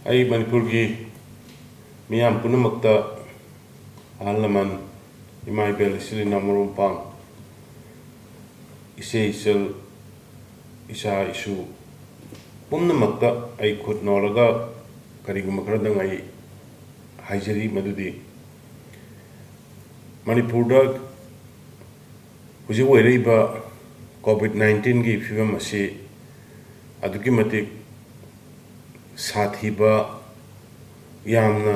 ꯑꯩ ꯃꯅꯤꯄꯨꯔꯒꯤ ꯃꯤꯌꯥꯝ ꯄꯨꯝꯅꯃꯛꯇ ꯑꯍꯜ ꯂꯃꯟ ꯏꯃꯥ ꯏꯕꯦꯜ ꯏꯆꯤꯜ ꯏꯅꯥꯎ ꯃꯔꯨꯞ ꯃꯄꯥꯡ ꯏꯆꯦ ꯏꯆꯜ ꯏꯆꯥ ꯏꯁꯨ ꯄꯨꯝꯅꯃꯛꯇ ꯑꯩ ꯈꯨꯠ ꯅꯧꯔꯒ ꯀꯔꯤꯒꯨꯝꯕ ꯈꯔꯗꯪ ꯑꯩ ꯍꯥꯏꯖꯔꯤ ꯃꯗꯨꯗꯤ ꯃꯅꯤꯄꯨꯔꯗ ꯍꯧꯖꯤꯛ ꯑꯣꯏꯔꯤꯕ COVID-19ꯒꯤ ꯐꯤꯕꯝ ꯑꯁꯤ ꯑꯗꯨꯛꯀꯤ ꯃꯇꯤꯛ ꯁꯥꯊꯤꯕ ꯌꯥꯝꯅ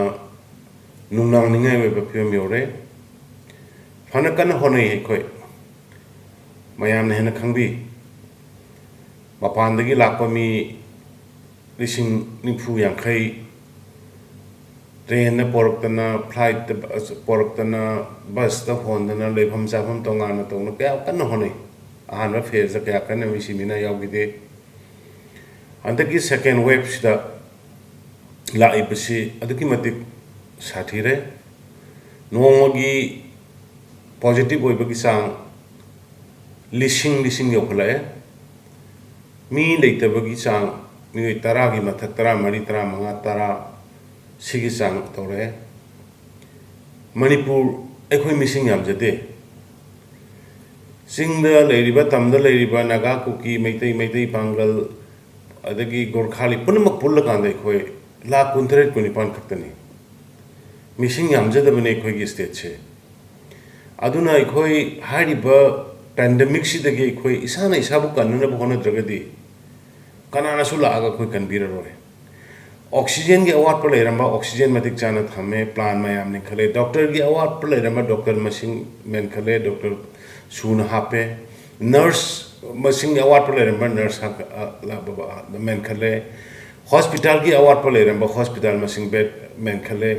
ꯅꯨꯡꯅꯥꯡꯅꯤꯡꯉꯥꯏ ꯑꯣꯏꯕ ꯐꯤꯕꯝ ꯌꯧꯔꯦ ꯐꯅ ꯀꯟꯅ ꯍꯣꯠꯅꯩ ꯑꯩꯈꯣꯏ ꯃꯌꯥꯝꯅ ꯍꯦꯟꯅ ꯈꯪꯕꯤ ꯃꯄꯥꯟꯗꯒꯤ ꯂꯥꯛꯄ ꯃꯤ 90,000-90,000 ट्रेन पोरक्तना फ्लाइट पोरक्तना बस होंदना लेफम चाफम तोंगाना तौना क्या कन्न होने अहम फेज क्या कन्न मिसिमिना यावगिदे अंदकी सेकेंड वेव सिदा लाइबसी अदुकी मतिक साथीरे नोंगी पॉजिटिव ओइबगी सांग लिसिंग योखलाए मी लेतबगी सांग मी 10 की मथक 10 मरी 10 मंगा 10 सिगी सांग तौरे मणिपुर अखोई मिसिंग यामजदे सिंगद लेरिबा तमद लेरिबा नागा कुकी मैतई पांगल अदगी गोरखाली पुनमक पुल्ल कांदे अखोई लाख 29 खक्तनी मिसिंग यामजदबने अखोई स्टेट से अदुना अखोई हारिबा पैंडेमिक सिदगी अखोई इसाना इसाबु कन्ननब होनद्रगदी कनानासु लागा अखोई कनबिररोय ऑक्सीजन की अवाट पर लेरंबा ऑक्सीजन मतिक चाना थमे प्लान मयाम ने खले डॉक्टर की अवाट पर लेरंबा डॉक्टर मसिंग मेन खले डॉक्टर सून हापे नर्स मसिंग अवाट पर लेरंबा नर्स मेन खले हॉस्पिटल की अवाट पर लेरंबा हॉस्पिटल मसिंग बेड मेन खले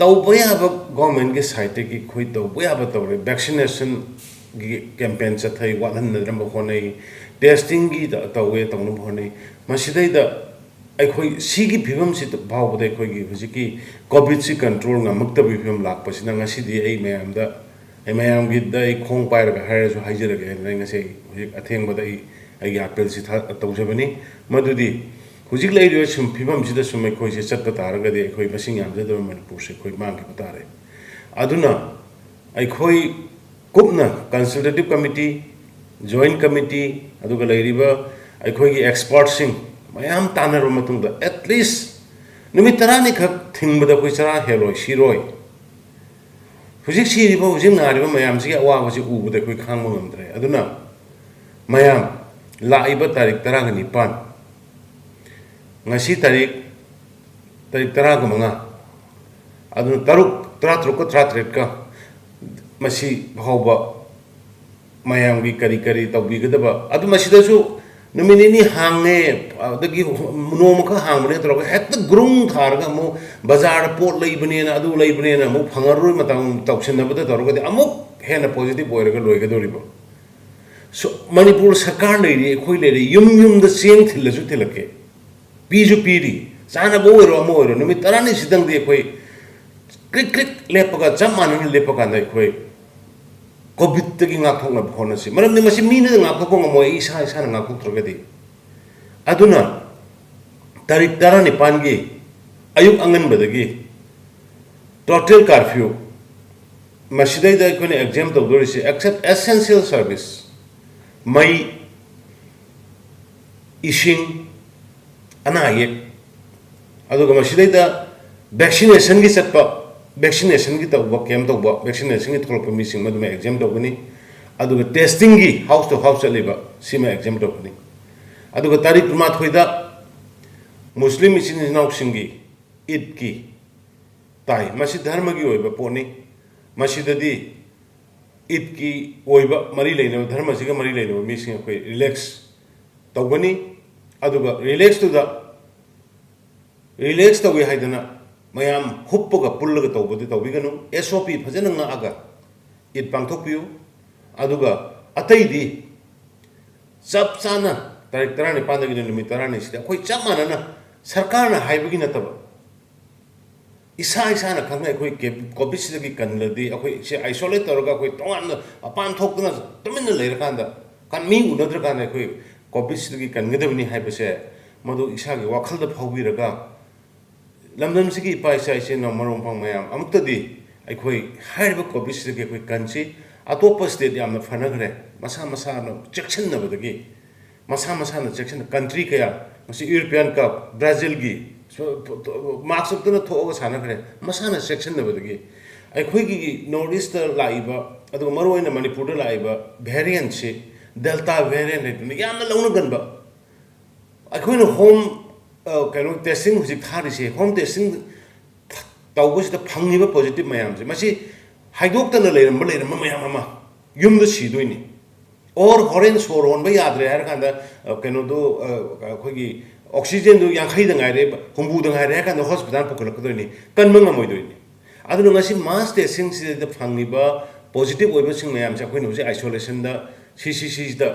तौबया गवर्नमेंट के साइट की खोई तौबया तौरे वैक्सीनेशन की कैंपेन चथई वाहन नरंबा होने टेस्टिंग की तौवे तौनु होने मसिदैदा अखोई सिगी फिवम से भावबदे अखोई हुजिकी कोविड से control ngमक्तबि फिवम लाकपसिना ngसिदि ei mayamda ei mayamgi da ei khong pairaga hairesu haijirage nei ngase हुजिक अथेंगबदा ei gi apel si तौजबनी मदुदि हुजिक लेरियो सुम फिवम सिदा सुम अखोई से चत्त तारगदि अखोई बसिंग यामजद मणिपुर से अखोई मांग के तारे अदुना अखोई कुपना कंसल्टेटिव कमिटी जॉइंट कमिटी अदुगा लेरिबा अखोई की एक्सपर्ट सिंग मैम तानर मतुंगदा एटलीस्ट नुमित 10 नि खक थिंगबदा कोई चरा हेलोय सिरोय हुजिक सिरिबा हुजिक नारिबा मैम सि अवाबसि उबदा कोई खांग मंगमद्रे अदुना मैम लाइबा तारीख 10 नि पान ngasi तारीख 10 ga manga aduna taruk 33 ka masi bhawba ma'am की करी तौबीगदबा अदु मसिदसु नुमिनी हांगे अदगी नोमख हांबने तरो हेक्ट ग्रुंग थारगा मु बाजार पोट लेबनेना अदु लेबनेना मु फंगरुय मतम तौसिनबदा तरोगदि अमुक हेना पॉजिटिव ओइरगा लोइगदोरिबो सो मणिपुर सरकार लेरी खोइ लेरी युम द चेंग थिलसु थिलके पीजु पीरी चाना बोइरो अमो ओइरो नुमि तरानी सिदंगदि खोइ क्रिक क्रिक लेपगा जमानन लेपगा नै खोइ कोविड तकी ngakhokna phonasi maramni masi mine ngakhokko ngamo isa na ngakhoktrogadi aduna tarik 19 gi ayuk angan badagi total curfew masidai da kone exam tawdorisi except essential service mai ising ana yek aduga masidai da vaccination gi chatpa vaccination की तब cam तब vaccination की थोड़ा missing मद में exam तौगनी अदुगा testing की हाउस टू हाउस चलेबा सीमा एग्जाम तौगनी अदुगा तारीख 23 मुस्लिम इसिन नाउसिंगी ईद की ताई मसी धर्म की ओइबा पोनी मसीददी ईद की ओइबा मरी लेनो धर्म सिगा मरी लेनो मिसिंग कोई रिलैक्स तौगनी अदुगा रिलैक्स तौगे हाइदना मैम हुप्पगा पुल्लगा तौबदि तौबिगनु एसओपी फजन ngaga id pangthokpiu aduga ataydi chap chana tarik 15 dagi numit 10 sida khoi chap manana sarkar na haibagi nataba isa na khangna khoi covid sidagi kanladi khoi se isolate toroga khoi tongan apan thokna tumin lerakanda kan mi unadra kan khoi covid sidagi kangedabni haibase madu isa gi wakhalda phawbiraga lamdam sigi pai sai se no marom phang mayam amukta di aikhoi hairba covid se ke koi kanchi atopa state yamna phanagre masa masa no section na badagi masa masa na section country kaya masi european cup brazil gi marks up na thoga sanagre masa na section na badagi aikhoi gi north east laiba adu maroi na manipur da laiba variant se delta variant ne yamna launa ganba aikhoi no home kano testing hujik thari se home testing tawbus da phangiba positive mayam se masi haidok ta na leiram mayam ama yum da sidoi or horen soron ba yadre har kanda kano do khogi oxygen do yang khai da ngai re humbu da ngai re kanda hospital pukul ko ni kan manga moi doi ni adu ngasi mass testing se da phangiba positive oiba sing mayam se khoi no se isolation da ccc da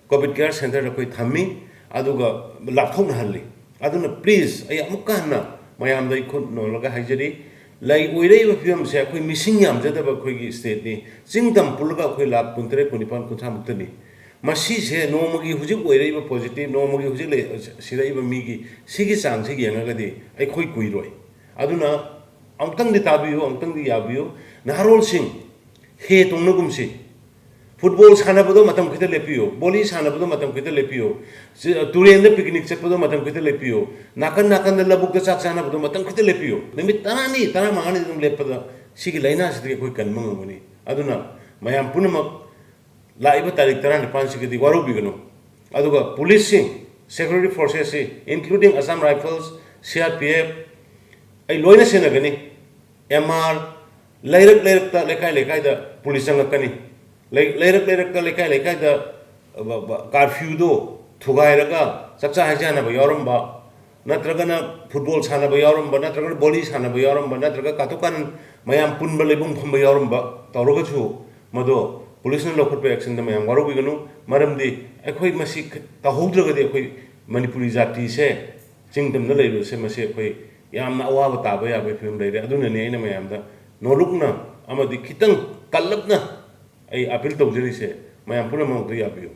covid care center da khoi thammi adu ga lapthok na halli aduna please ay amukana mayam dai khut no laga haijari lai oirei ba film se khoi missing yam jada ba khoi gi state ni jingdam pulga khoi lap puntre kunipan kuntha muktani masi se no magi hujik oirei ba positive no magi hujik le sirai ba mi gi sigi chang se gi anga ga di ai khoi kui roi aduna amtang di tabiyo amtang di yabiyo naharol sing he tongna gumsi football sana bodo matam khita lepiyo boli sana bodo matam khita lepiyo turende picnic chak bodo matam khita lepiyo nakan da labuk da chak sana bodo matam khita lepiyo nimit tarani tara mangani dum lepada sigi laina sidi koi kan mangoni aduna mayam punamak laiba tarik tarani pan sigi di waru bigano aduga police sing security forces including Assam Rifles CRPF ai loina sena gani MR lairak ta lekai da police ngakani leirak lekai da curfew do thugai raga chakcha hajana ba yoramba natragana football sana ba yoramba natragana boli sana ba yoramba natraga katukan mayam punba lebum phamba yoramba tawroga chu mado police na lokot pe action da mayam waru biganu maramdi akhoi masi tahogdraga de akhoi manipuri jati se chingdam na leiru se masi akhoi yamna awa ba taba ya be film leire aduna ne ina mayam da nolukna amadi khitang kallapna ai appeal tawjari se mayam puna mang to yabiyo